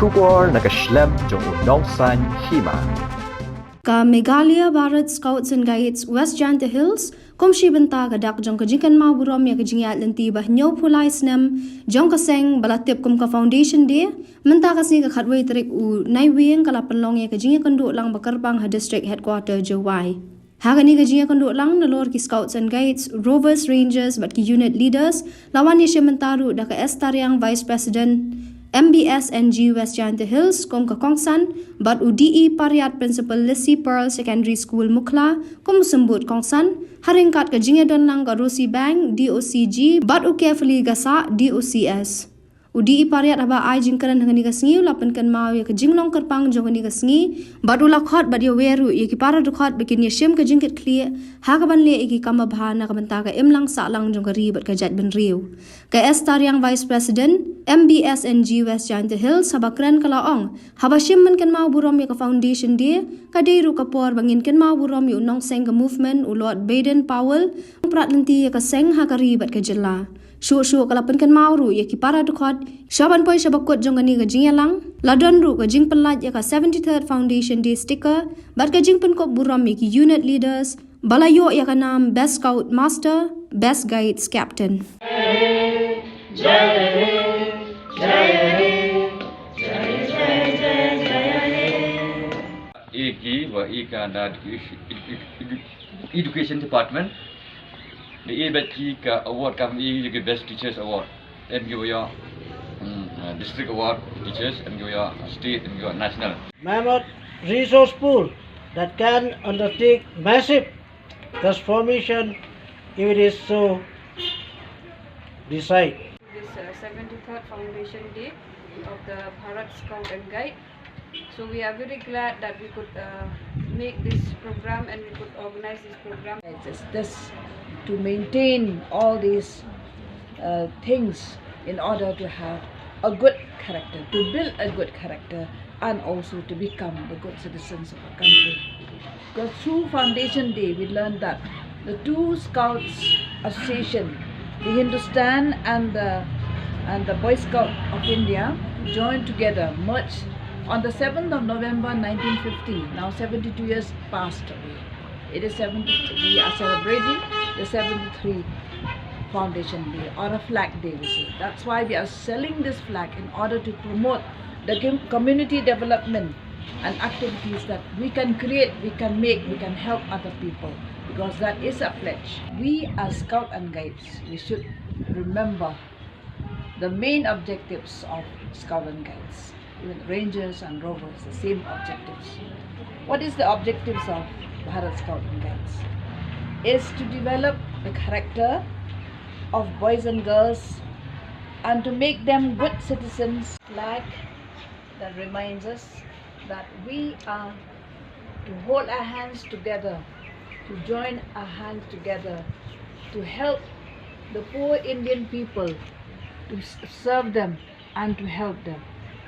Shubor nakashlem jong unong san Hima. Ka Meghalaya Bharat Scouts and Guides West Jaiñtia Hills komshi benta gadak jong ka Kynmaw Burom ya ka jingyat lenti bah nyo pulai snam jong ka seng balatip kum ka foundation day menta ka sni ka khatway trik u naiwing kala penlong ya ka jingya kandu lang bakarbang ha district headquarter Jawai. Hagani ka jingya kandu lang nalor ki Scouts and Guides Rovers Rangers bat ki unit leaders lawan ya mentaru da ka Estariang Vice President Mbs&G West Jaiñtia Hills kom ka kongsan bat UDE Pariat Principal Lissy Pearl Secondary School Mukla kom sembut kongsan haringkat ka jingya don lang ka Rosi Bank DOCG bat u carefully gasa DOCS UDE Pariat aba ai jingkaran hangani ka sngi lapan Kynmaw ya ka jinglong kerpang jong ni ka sngi bat u lakhot bat ya weru ya ki para dukhot bikin ya shim ka jingkit clear ha ka ban le ki kama bhana ka banta ka imlang sa lang jong ka ri bat ka jat ben riu ka Estariang Vice President Mbs&G West Jaiñtia Hills habakran kalaong habashim man Kynmaw Burom ya ka foundation dia ka deiru ka por bangin Kynmaw Burom yu nong seng ka movement u Lord Baden Powell prat nanti ya ka seng ha ka ribat ka jela shu kalapan Kynmaw ru ya ki para dukhot shaban poi shabakot jong ani ka jingya lang ladon ru ka jing pelat ya ka 73rd foundation day sticker bat ka jing pen ko Burom ya ki unit leaders balayo ya ka nam best scout master best guides captain Education Department the A-Batchi award kami the Best Teachers Award and give your district award teachers and give your state and give national. Mammoth resource pool that can undertake massive transformation if it is so decide. This 73rd Foundation Day of the Bharat Scout and Guide. So we are very glad that we could make this program and we could organize this program. It's just to maintain all these things in order to have a good character, to build a good character and also to become the good citizens of our country. Because through Foundation Day we learned that the two Scouts Association, the Hindustan and the Boy Scout of India joined together, merged on the 7th of November 1950. Now 72 years passed away. It is 73. We are celebrating the 73 Foundation Day or a flag day, we say. That's why we are selling this flag in order to promote the community development and activities that we can create, we can make, we can help other people, because that is a pledge. We as Scout and Guides, we should remember the main objectives of Scout and Guides. Even Rangers and Rovers, the same objectives. What is the objectives of Bharat Scout and Guides? Is to develop the character of boys and girls and to make them good citizens. Flag that reminds us that we are to hold our hands together, to join our hands together, to help the poor Indian people, to serve them and to help them.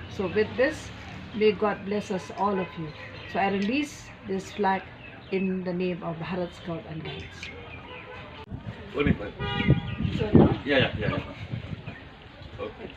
So with this, may God bless us, all of you. So I release this flag in the name of Bharat Scout and Guides. Yeah. Okay.